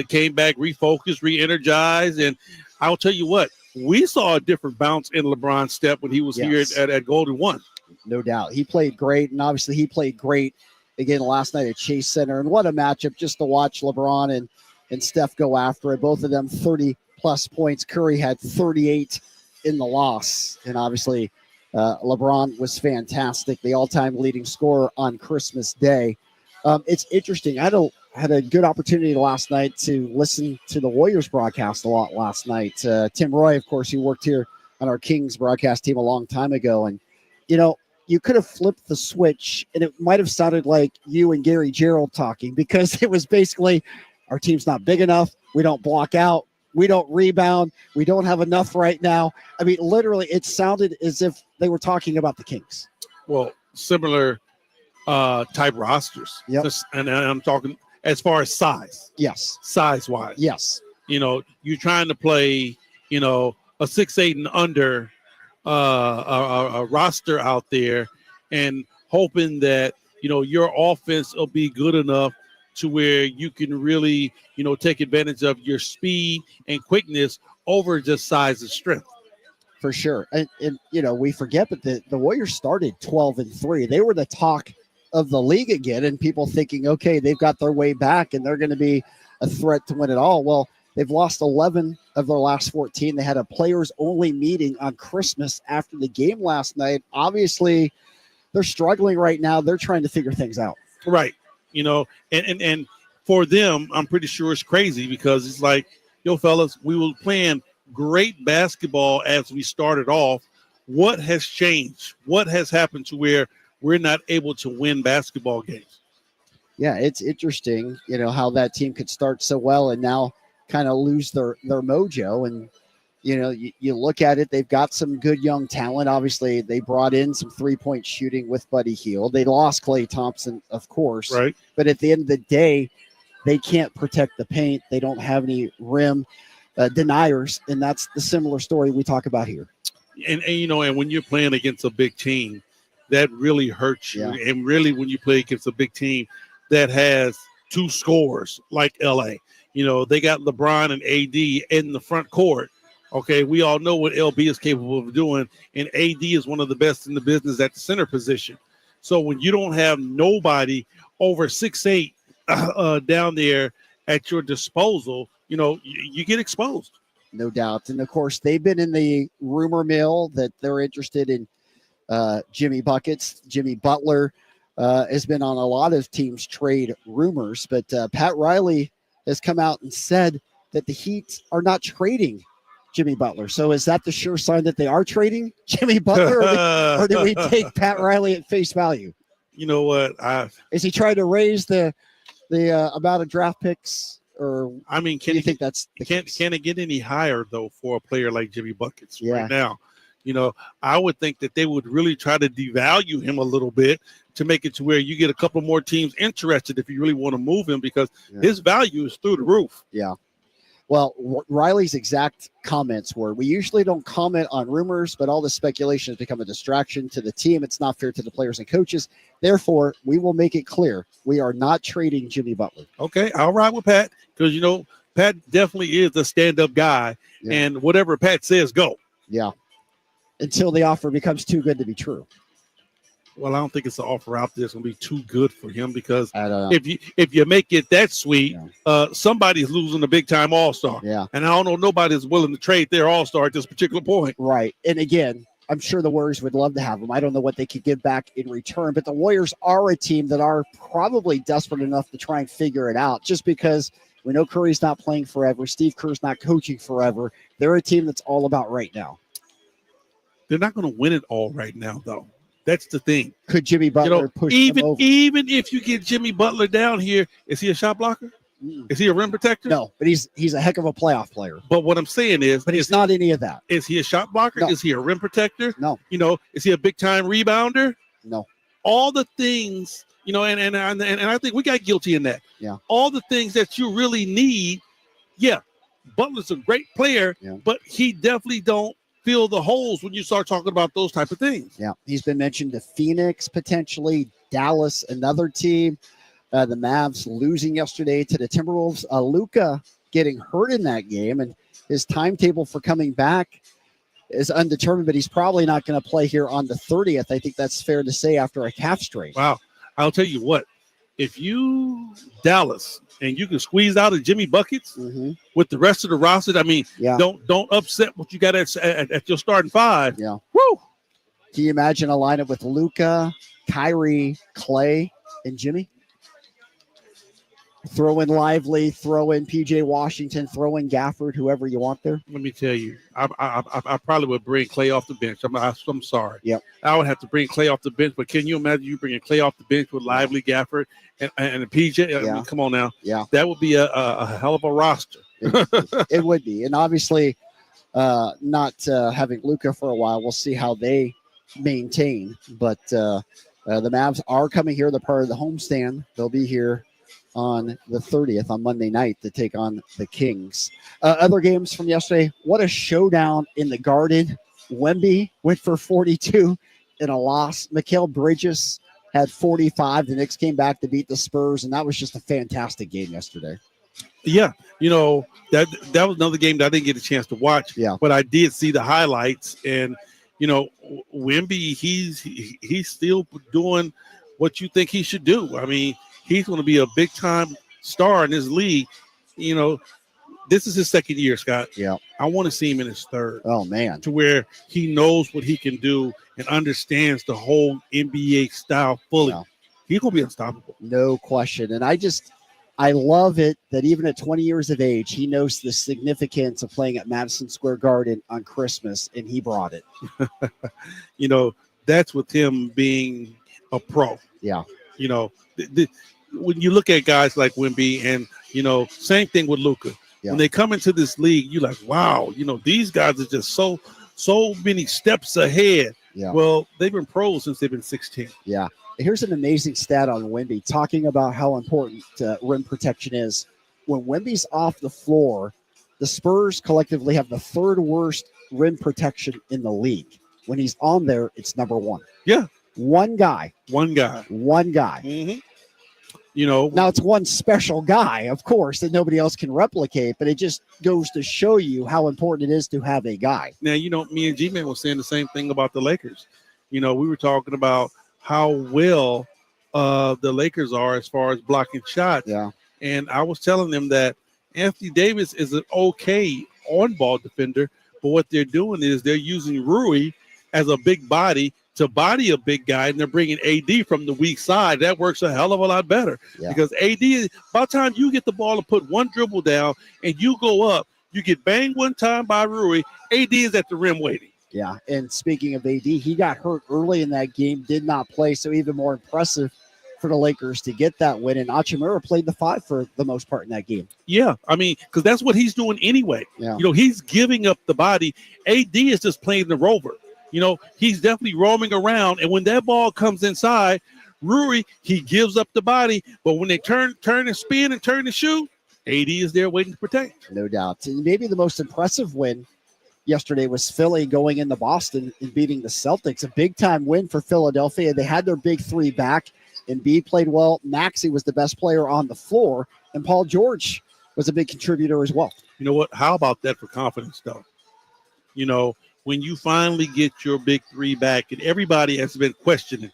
came back, refocused, re-energized, and I'll tell you what, we saw a different bounce in LeBron's step when he was here at Golden One. No doubt. He played great, and obviously he played great again last night at Chase Center. And what a matchup just to watch LeBron and Steph go after it. Both of them 30-plus points. Curry had 38 in the loss, and obviously LeBron was fantastic, the all-time leading scorer on Christmas Day. It's interesting. I had a good opportunity last night to listen to the Warriors broadcast a lot last night. Tim Roy, of course, who worked here on our Kings broadcast team a long time ago. And, you could have flipped the switch, and it might have sounded like you and Gary Gerald talking, because it was basically, our team's not big enough. We don't block out. We don't rebound. We don't have enough right now. I mean, literally, it sounded as if they were talking about the Kings. Well, similar type rosters. Yep. And I'm talking as far as size. Yes. Size-wise. Yes. You're trying to play, a 6'8" and under a roster out there, and hoping that, your offense will be good enough to where you can really, take advantage of your speed and quickness over just size and strength. For sure. And we forget, but the Warriors started 12-3. They were the talk of the league again, and people thinking, okay, they've got their way back and they're going to be a threat to win it all. Well, they've lost 11 of their last 14. They had a players-only meeting on Christmas after the game last night. Obviously, they're struggling right now. They're trying to figure things out. Right. And for them, I'm pretty sure it's crazy, because it's like, yo, fellas, we were playing great basketball as we started off. What has changed? What has happened to where we're not able to win basketball games? Yeah, it's interesting, how that team could start so well and now kind of lose their mojo. And, you look at it, they've got some good young talent. Obviously, they brought in some three-point shooting with Buddy Hield. They lost Klay Thompson, of course. Right. But at the end of the day, they can't protect the paint. They don't have any rim deniers, and that's the similar story we talk about here. And when you're playing against a big team, that really hurts you. Yeah. And really, when you play against a big team that has 2 scorers like LA, they got LeBron and AD in the front court. Okay, we all know what LB is capable of doing, and AD is one of the best in the business at the center position. So when you don't have nobody over 6'8" down there at your disposal, you get exposed. No doubt. And, of course, they've been in the rumor mill that they're interested in Jimmy Buckets. Jimmy Butler has been on a lot of teams' trade rumors, but Pat Riley has come out and said that the Heat are not trading Jimmy Butler. So is that the sure sign that they are trading Jimmy Butler, or do we take Pat Riley at face value? You know what? Is he trying to raise the amount of draft picks? Or I mean, can you think that's can it get any higher though for a player like Jimmy Buckets Yeah. right now? I would think that they would really try to devalue him a little bit to make it to where you get a couple more teams interested if you really want to move him, because his value is through the roof. Yeah. Well, Riley's exact comments were, we usually don't comment on rumors, but all the speculation has become a distraction to the team. It's not fair to the players and coaches. Therefore, we will make it clear we are not trading Jimmy Butler. Okay, I'll ride with Pat, because, Pat definitely is a stand-up guy, and whatever Pat says, go. Yeah. Until the offer becomes too good to be true. Well, I don't think it's an offer out there that's going to be too good for him, because I don't know. if you make it that sweet, somebody's losing a big-time all-star. Yeah. And I don't know nobody's willing to trade their all-star at this particular point. Right. And again, I'm sure the Warriors would love to have him. I don't know what they could give back in return, but the Warriors are a team that are probably desperate enough to try and figure it out, just because we know Curry's not playing forever. Steve Kerr's not coaching forever. They're a team that's all about right now. They're not going to win it all right now, though. That's the thing. Could Jimmy Butler push him over? Even if you get Jimmy Butler down here, is he a shot blocker? Is he a rim protector? No, but he's a heck of a playoff player. But what I'm saying is, but he's not any of that. Is he a shot blocker? No. Is he a rim protector? No. Is he a big time rebounder? No. All the things, and I think we got guilty in that. Yeah. All the things that you really need. Yeah, Butler's a great player, but he definitely don't fill the holes when you start talking about those type of things. Yeah, he's been mentioned to Phoenix potentially, Dallas, another team. The Mavs losing yesterday to the Timberwolves. Luka getting hurt in that game, and his timetable for coming back is undetermined, but he's probably not going to play here on the 30th. I think that's fair to say after a calf strain. Wow. I'll tell you what, if you, Dallas, and you can squeeze out a Jimmy Buckets with the rest of the roster, I mean, don't upset what you got at your starting five. Yeah. Woo! Can you imagine a lineup with Luka, Kyrie, Clay, and Jimmy? Throw in Lively, throw in PJ Washington, throw in Gafford, whoever you want there. Let me tell you, I probably would bring Clay off the bench. I'm sorry. Yep. I would have to bring Clay off the bench, but can you imagine you bringing Clay off the bench with Lively, Gafford, and PJ? I mean, come on now. Yeah. That would be a hell of a roster. It would be. And obviously, not having Luka for a while, we'll see how they maintain. But the Mavs are coming here. They're part of the homestand. They'll be here on the 30th on Monday night to take on the Kings. Other games from yesterday, what a showdown in the Garden. Wemby went for 42 in a loss. Mikal Bridges had 45. The Knicks came back to beat the Spurs, and that was just a fantastic game yesterday. Yeah, that was another game that I didn't get a chance to watch. Yeah, but I did see the highlights, and Wemby, he's still doing what you think he should do. I mean, he's going to be a big-time star in this league. This is his second year, Scott. Yeah. I want to see him in his third. Oh, man. To where he knows what he can do and understands the whole NBA style fully. Yeah. He's going to be unstoppable. No question. And I love it that even at 20 years of age, he knows the significance of playing at Madison Square Garden on Christmas, and he brought it. That's with him being a pro. Yeah. When you look at guys like Wemby and, same thing with Luka. Yeah. When they come into this league, you're like, wow, these guys are just so many steps ahead. Yeah. Well, they've been pros since they've been 16. Yeah. Here's an amazing stat on Wemby, talking about how important rim protection is. When Wemby's off the floor, the Spurs collectively have the third worst rim protection in the league. When he's on there, it's number one. Yeah. One guy. Mm-hmm. Now it's one special guy, of course, that nobody else can replicate, but it just goes to show you how important it is to have a guy. Now, me and G-Man were saying the same thing about the Lakers. We were talking about how well the Lakers are as far as blocking shots. Yeah. And I was telling them that Anthony Davis is an okay on-ball defender, but what they're doing is they're using Rui as a big body to body a big guy, and they're bringing AD from the weak side. That works a hell of a lot better because AD, by the time you get the ball and put one dribble down and you go up, you get banged one time by Rui, AD is at the rim waiting. Yeah, and speaking of AD, he got hurt early in that game, did not play, so even more impressive for the Lakers to get that win, and Hachimura played the five for the most part in that game. Yeah, I mean, because that's what he's doing anyway. Yeah. He's giving up the body. AD is just playing the rover. He's definitely roaming around, and when that ball comes inside, Rui, he gives up the body, but when they turn and spin and turn and shoot, AD is there waiting to protect. No doubt. And maybe the most impressive win yesterday was Philly going into Boston and beating the Celtics. A big-time win for Philadelphia. They had their big three back. Embiid played well. Maxey was the best player on the floor, and Paul George was a big contributor as well. You know what? How about that for confidence, though? When you finally get your big three back, and everybody has been questioning,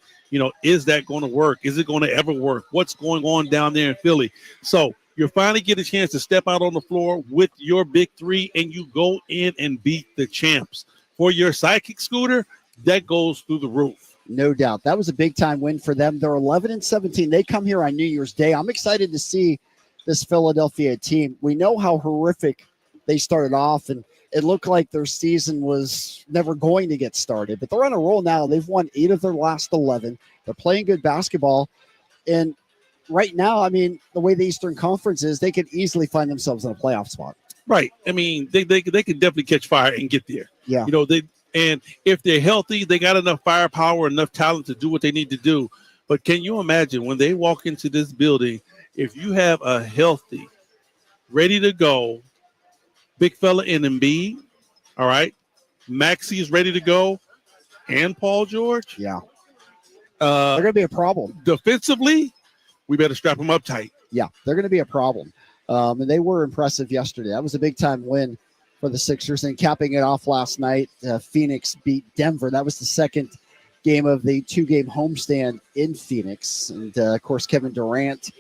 is that going to work? Is it going to ever work? What's going on down there in Philly? So you finally get a chance to step out on the floor with your big three, and you go in and beat the champs. For your psychic scooter, that goes through the roof. No doubt. That was a big-time win for them. They're 11-17. They come here on New Year's Day. I'm excited to see this Philadelphia team. We know how horrific they started off, and it looked like their season was never going to get started. But they're on a roll now. They've won 8 of their last 11. They're playing good basketball. And right now, I mean, the way the Eastern Conference is, they could easily find themselves in a playoff spot. Right. I mean, they could definitely catch fire and get there. Yeah. You know, and if they're healthy, they got enough firepower, enough talent to do what they need to do. But can you imagine when they walk into this building, if you have a healthy, ready to go big fella in Embiid, all right, Maxey is ready to go, and Paul George? Yeah. They're going to be a problem. Defensively, we better strap them up tight. Yeah, they're going to be a problem. And they were impressive yesterday. That was a big-time win for the Sixers. And capping it off last night, Phoenix beat Denver. That was the second game of the 2-game homestand in Phoenix. And, of course, Kevin Durant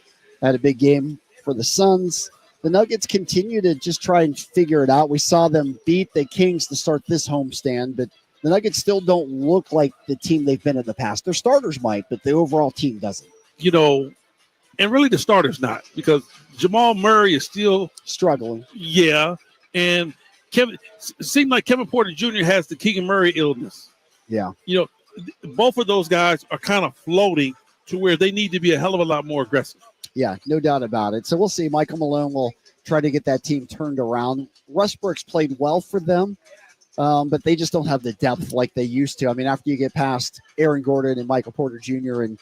had a big game for the Suns. The Nuggets continue to just try and figure it out. We saw them beat the Kings to start this homestand, but the Nuggets still don't look like the team they've been in the past. Their starters might, but the overall team doesn't. You know, and really the starters not, because Jamal Murray is still struggling. Yeah, and it seemed like Kevin Porter Jr. has the Keegan Murray illness. Yeah. You know, both of those guys are kind of floating to where they need to be a hell of a lot more aggressive. Yeah, no doubt about it. So we'll see. Michael Malone will try to get that team turned around. Westbrook's played well for them, but they just don't have the depth like they used to. I mean, after you get past Aaron Gordon and Michael Porter Jr. and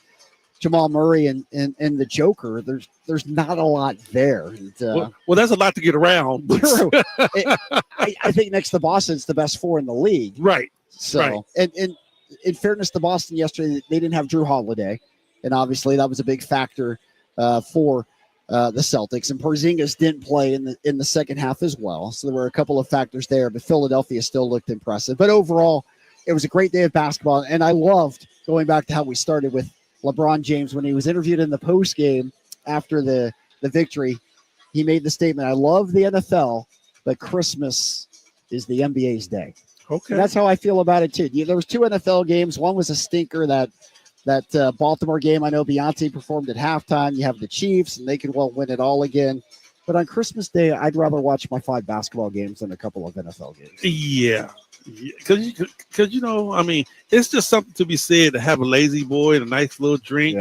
Jamal Murray and the Joker, there's not a lot there. And, well, that's a lot to get around. True. I think next to Boston, it's the best 4 in the league. Right. So, right. And in fairness to Boston yesterday, they didn't have Drew Holiday, and obviously that was a big factor for the Celtics. And Porzingis didn't play in the second half as well. So there were a couple of factors there, but Philadelphia still looked impressive. But overall, it was a great day of basketball. And I loved going back to how we started with LeBron James when he was interviewed in the post game after the victory. He made the statement, "I love the NFL, but Christmas is the NBA's day." Okay. And that's how I feel about it too. There was 2 NFL games. One was a stinker, that Baltimore game. I know Beyonce performed at halftime. You have the Chiefs, and they could well win it all again. But on Christmas Day, I'd rather watch my 5 basketball games than a couple of NFL games. Yeah. Because you know, I mean, it's just something to be said to have a lazy boy and a nice little drink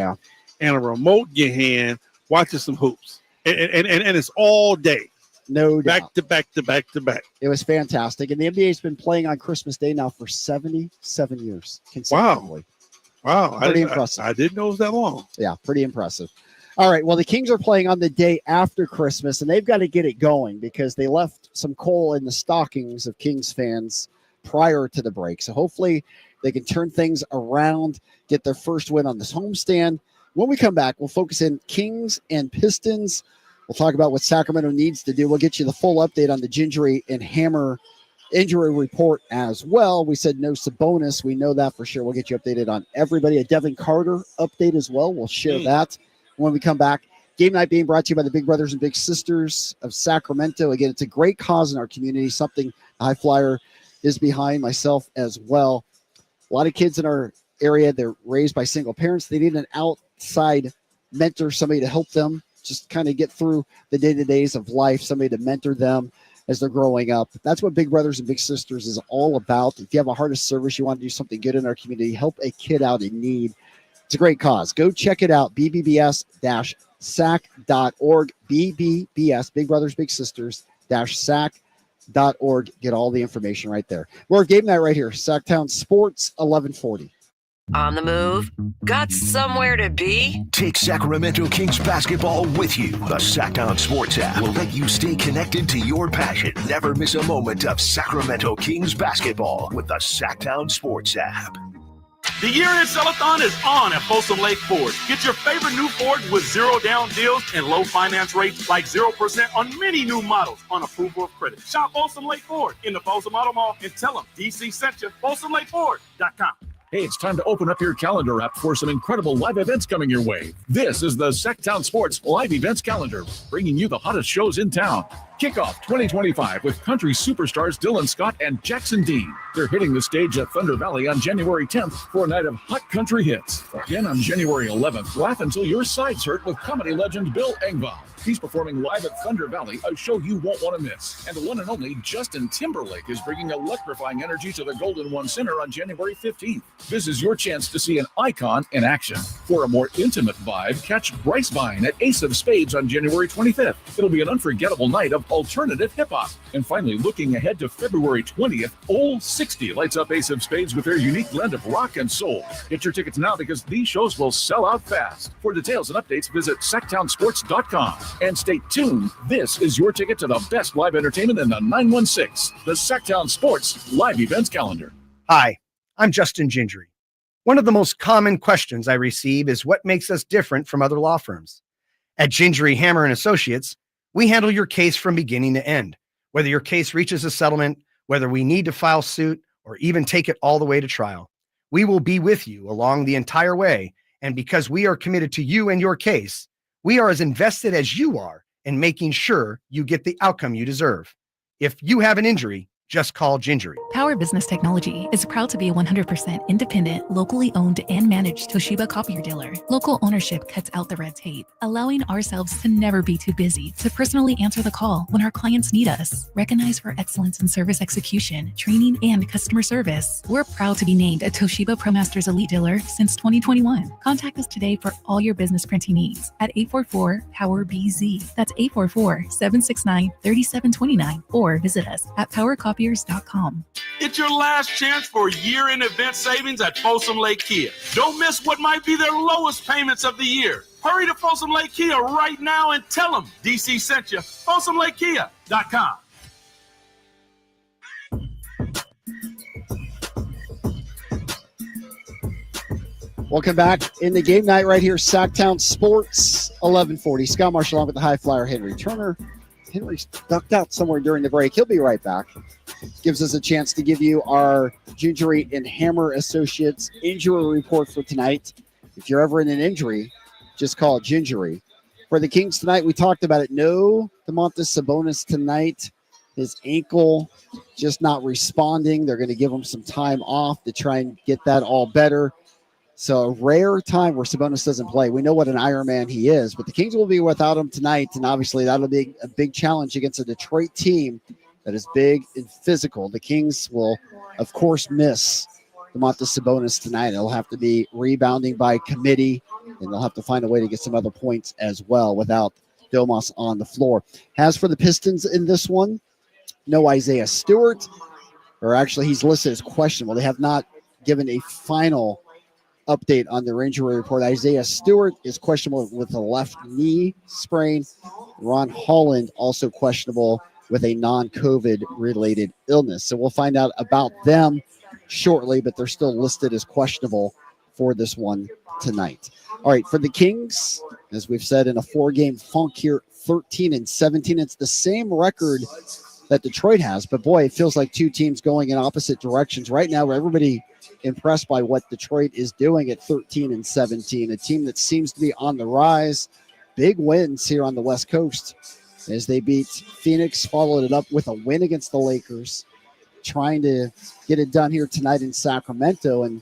and a remote in your hand watching some hoops. And it's all day. No doubt. Back to back to back to back. It was fantastic. And the NBA's been playing on Christmas Day now for 77 years consecutively. Wow. Pretty impressive. I didn't know it was that long. Yeah, pretty impressive. All right, well, the Kings are playing on the day after Christmas, and they've got to get it going because they left some coal in the stockings of Kings fans prior to the break. So hopefully they can turn things around, get their first win on this homestand. When we come back, we'll focus in Kings and Pistons. We'll talk about what Sacramento needs to do. We'll get you the full update on the Gingery and Hammer injury report as well. We said no Sabonis. We know that for sure. We'll get you updated on everybody. A Devin Carter update as well. We'll share that when we come back. Game night being brought to you by the Big Brothers and Big Sisters of Sacramento. Again, it's a great cause in our community, something High Flyer is behind, myself as well. A lot of kids in our area, they're raised by single parents. They need an outside mentor, somebody to help them just kind of get through the day-to-days of life, somebody to mentor them as they're growing up. That's what Big Brothers and Big Sisters is all about. If you have a heart of service, you want to do something good in our community, help a kid out in need. It's a great cause. Go check it out, bbbs-sac.org, BBBS, Big Brothers Big Sisters -sac.org. Get all the information right there. We're game night right here, Sacktown Sports 1140. On the move? Got somewhere to be? Take Sacramento Kings basketball with you. The Sacktown Sports app will let you stay connected to your passion. Never miss a moment of Sacramento Kings basketball with the Sacktown Sports app. The year-end sell-a-thon is on at Folsom Lake Ford. Get your favorite new Ford with zero down deals and low finance rates like 0% on many new models on approval of credit. Shop Folsom Lake Ford in the Folsom Auto Mall and tell them DC sent you. FolsomLakeFord.com. Hey, it's time to open up your calendar app for some incredible live events coming your way. This is the Sacktown Sports Live Events Calendar, bringing you the hottest shows in town. Kick off 2025 with country superstars Dylan Scott and Jackson Dean. They're hitting the stage at Thunder Valley on January 10th for a night of hot country hits. Again on January 11th, laugh until your sides hurt with comedy legend Bill Engvall. He's performing live at Thunder Valley, a show you won't want to miss. And the one and only Justin Timberlake is bringing electrifying energy to the Golden One Center on January 15th. This is your chance to see an icon in action. For a more intimate vibe, catch Bryce Vine at Ace of Spades on January 25th. It'll be an unforgettable night of alternative hip-hop. And finally, looking ahead to February 20th, Old 60 lights up Ace of Spades with their unique blend of rock and soul. Get your tickets now because these shows will sell out fast. For details and updates, visit sacktownsports.com. And stay tuned. This is your ticket to the best live entertainment in the 916, the Sacktown Sports live events calendar. Hi, I'm Justin Gingery. One of the most common questions I receive is what makes us different from other law firms. At Gingery, Hammer & Associates, we handle your case from beginning to end. Whether your case reaches a settlement, whether we need to file suit, or even take it all the way to trial, we will be with you along the entire way. And because we are committed to you and your case, we are as invested as you are in making sure you get the outcome you deserve. If you have an injury, just call Gingery. Power Business Technology is proud to be a 100% independent, locally owned and managed Toshiba copier dealer. Local ownership cuts out the red tape, allowing ourselves to never be too busy to personally answer the call when our clients need us. Recognized for excellence in service execution, training, and customer service, we're proud to be named a Toshiba ProMasters Elite Dealer since 2021. Contact us today for all your business printing needs at 844-POWER-BZ. That's 844-769-3729, or visit us at PowerCopiers.com. It's your last chance for year-end event savings at Folsom Lake Kia. Don't miss what might be their lowest payments of the year. Hurry to Folsom Lake Kia right now and tell them DC sent you. FolsomLakeKia.com. Welcome back in the game night right here, Sacktown Sports, 1140. Scott Marsh along with the high flyer Henry Turner. Henry's ducked out somewhere during the break. He'll be right back. Gives us a chance to give you our Gingery and Hammer Associates injury report for tonight. If you're ever in an injury, just call Gingery. For the Kings tonight, we talked about it. No Domantas Sabonis tonight. His ankle just not responding. They're going to give him some time off to try and get that all better. So a rare time where Sabonis doesn't play. We know what an Iron Man he is, but the Kings will be without him tonight, and obviously that'll be a big challenge against a Detroit team that is big and physical. The Kings will, of course, miss Domantas Sabonis tonight. They'll have to be rebounding by committee, and they'll have to find a way to get some other points as well without Domas on the floor. As for the Pistons in this one, no Isaiah Stewart, or actually he's listed as questionable. They have not given a final update on their injury report. Isaiah Stewart is questionable with a left knee sprain. Ron Holland also questionable with a non-COVID related illness. So we'll find out about them shortly, but they're still listed as questionable for this one tonight. All right, for the Kings, as we've said, in a 4-game funk here, 13-17. It's the same record that Detroit has, but boy, it feels like two teams going in opposite directions. Right now, everybody impressed by what Detroit is doing at 13-17, a team that seems to be on the rise. Big wins here on the West Coast as they beat Phoenix, followed it up with a win against the Lakers, trying to get it done here tonight in Sacramento. And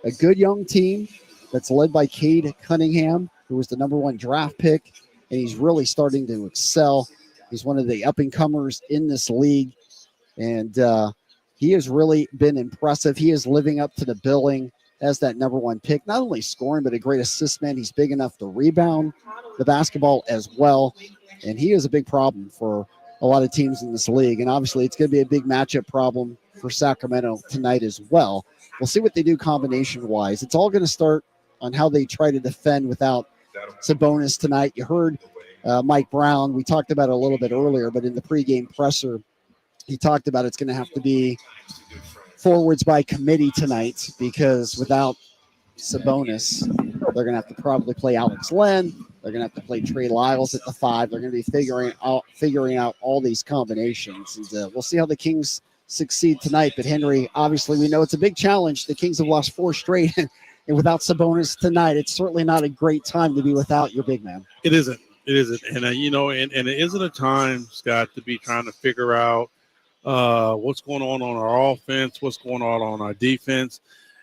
a good young team that's led by Cade Cunningham, who was the number 1 draft pick, and he's really starting to excel. He's one of the up-and-comers in this league, and he has really been impressive. He is living up to the billing as that number 1 pick, not only scoring, but a great assist man. He's big enough to rebound the basketball as well, and he is a big problem for a lot of teams in this league. And obviously, it's going to be a big matchup problem for Sacramento tonight as well. We'll see what they do combination-wise. It's all going to start on how they try to defend without Sabonis tonight. You heard Mike Brown. We talked about it a little bit earlier, but in the pregame presser, he talked about it's going to have to be forwards by committee tonight because without Sabonis, they're going to have to probably play Alex Len. They're going to have to play Trey Lyles at the 5. They're going to be figuring out all these combinations. And we'll see how the Kings succeed tonight. But Henry, obviously, we know it's a big challenge. The Kings have lost 4 straight, and without Sabonis tonight, it's certainly not a great time to be without your big man. It isn't. It isn't, and and it isn't a time, Scott, to be trying to figure out what's going on our offense, what's going on our defense.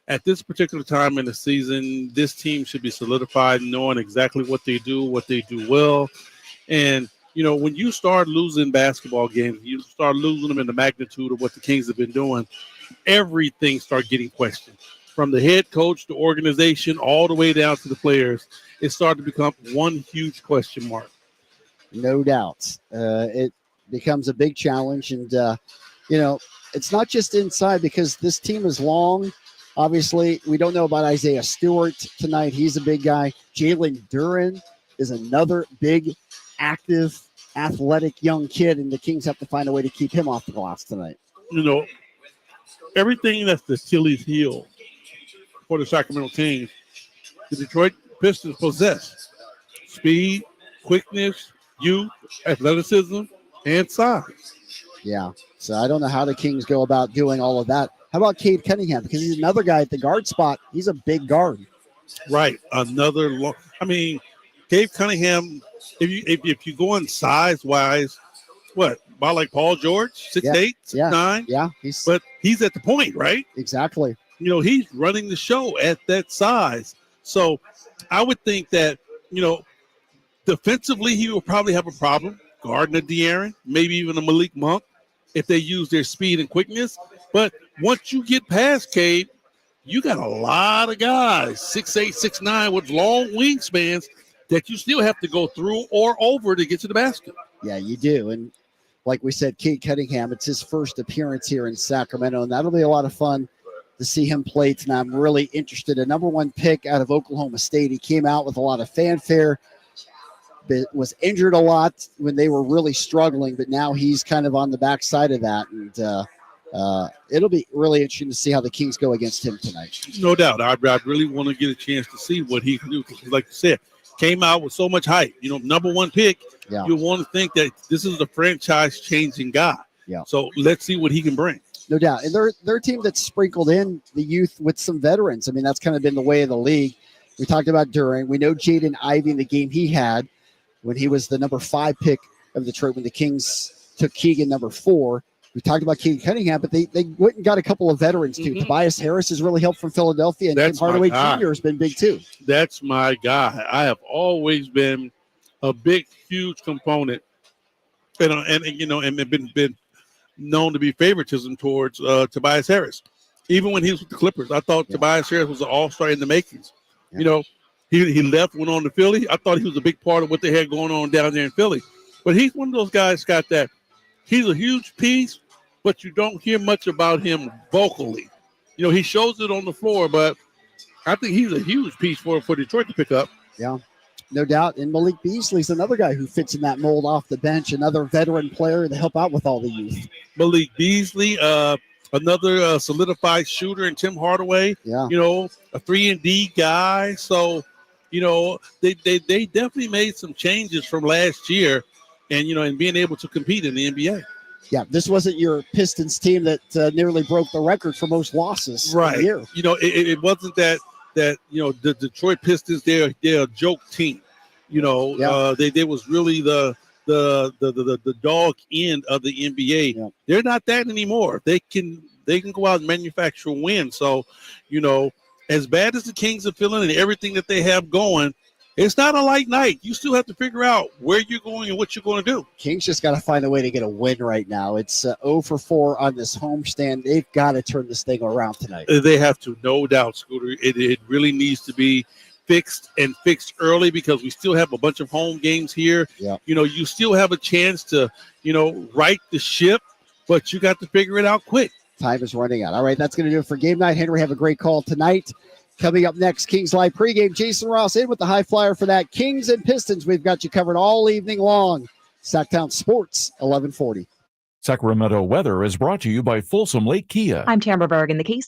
At this particular time in the season, this team should be solidified, knowing exactly what they do well, and when you start losing basketball games, you start losing them in the magnitude of what the Kings have been doing. Everything starts getting questioned, from the head coach, the organization, all the way down to the players. It started to become one huge question mark. No doubt. It becomes a big challenge. And, it's not just inside because this team is long. Obviously, we don't know about Isaiah Stewart tonight. He's a big guy. Jalen Duren is another big, active, athletic young kid, and the Kings have to find a way to keep him off the glass tonight. Everything that's the Achilles heel for the Sacramento Kings, the Detroit Pistons possess: speed, quickness, youth, athleticism, and size. Yeah. So I don't know how the Kings go about doing all of that. How about Cade Cunningham? Because he's another guy at the guard spot. He's a big guard. Right. Another long. Cade Cunningham, if you go in size-wise, about like Paul George, 6'8", 6'9"? Yeah. But he's at the point, right? Exactly. He's running the show at that size. So I would think that, defensively, he will probably have a problem guarding a De'Aaron, maybe even a Malik Monk, if they use their speed and quickness. But once you get past Cade, you got a lot of guys, 6'8", 6'9", with long wingspans that you still have to go through or over to get to the basket. Yeah, you do. And like we said, Cade Cunningham, it's his first appearance here in Sacramento, and that'll be a lot of fun to see him play tonight. I'm really interested. A number one pick out of Oklahoma State. He came out with a lot of fanfare, but was injured a lot when they were really struggling, but now he's kind of on the backside of that. And it'll be really interesting to see how the Kings go against him tonight. No doubt. I really want to get a chance to see what he can do. Because like you said, came out with so much hype. Number one pick, you want to think that this is a franchise-changing guy. Yeah. So let's see what he can bring. No doubt. And they're a team that's sprinkled in the youth with some veterans. I mean, that's kind of been the way of the league. We talked about Duren. We know Jaden Ivey in the game he had when he was the number 5 pick of Detroit when the Kings took Keegan number 4. We talked about Cade Cunningham, but they went and got a couple of veterans too. Mm-hmm. Tobias Harris has really helped from Philadelphia, and Tim Hardaway Jr. has been big too. That's my guy. I have always been a big, huge component, and been known to be favoritism towards Tobias Harris. Even when he was with the Clippers, I thought Tobias Harris was an all-star in the makings. Yeah. He left, went on to Philly. I thought he was a big part of what they had going on down there in Philly. But he's one of those guys, Scott, that he's a huge piece, but you don't hear much about him vocally. He shows it on the floor, but I think he's a huge piece for Detroit to pick up. Yeah, no doubt. And Malik Beasley's another guy who fits in that mold off the bench, another veteran player to help out with all the youth. Malik Beasley, another solidified shooter, and Tim Hardaway, a 3-and-D guy. So, they definitely made some changes from last year and being able to compete in the NBA. Yeah, this wasn't your Pistons team that nearly broke the record for most losses right. in a year. It wasn't that the Detroit Pistons, they're a joke team. They was really the dog end of the NBA. Yeah. They're not that anymore. They can go out and manufacture wins. So, as bad as the Kings are feeling and everything that they have going, it's not a light night. You still have to figure out where you're going and what you're going to do. Kings just got to find a way to get a win right now. It's 0-for-4 on this homestand. They've got to turn this thing around tonight. They have to, no doubt, Scooter. It really needs to be fixed early because we still have a bunch of home games here. Yeah. You still have a chance to, right the ship, but you got to figure it out quick. Time is running out. All right, that's going to do it for game night. Henry, have a great call tonight. Coming up next, Kings Live pregame. Jason Ross in with the high flyer for that. Kings and Pistons, we've got you covered all evening long. Sacktown Sports, 1140. Sacramento weather is brought to you by Folsom Lake Kia. I'm Tamara Berg in the Case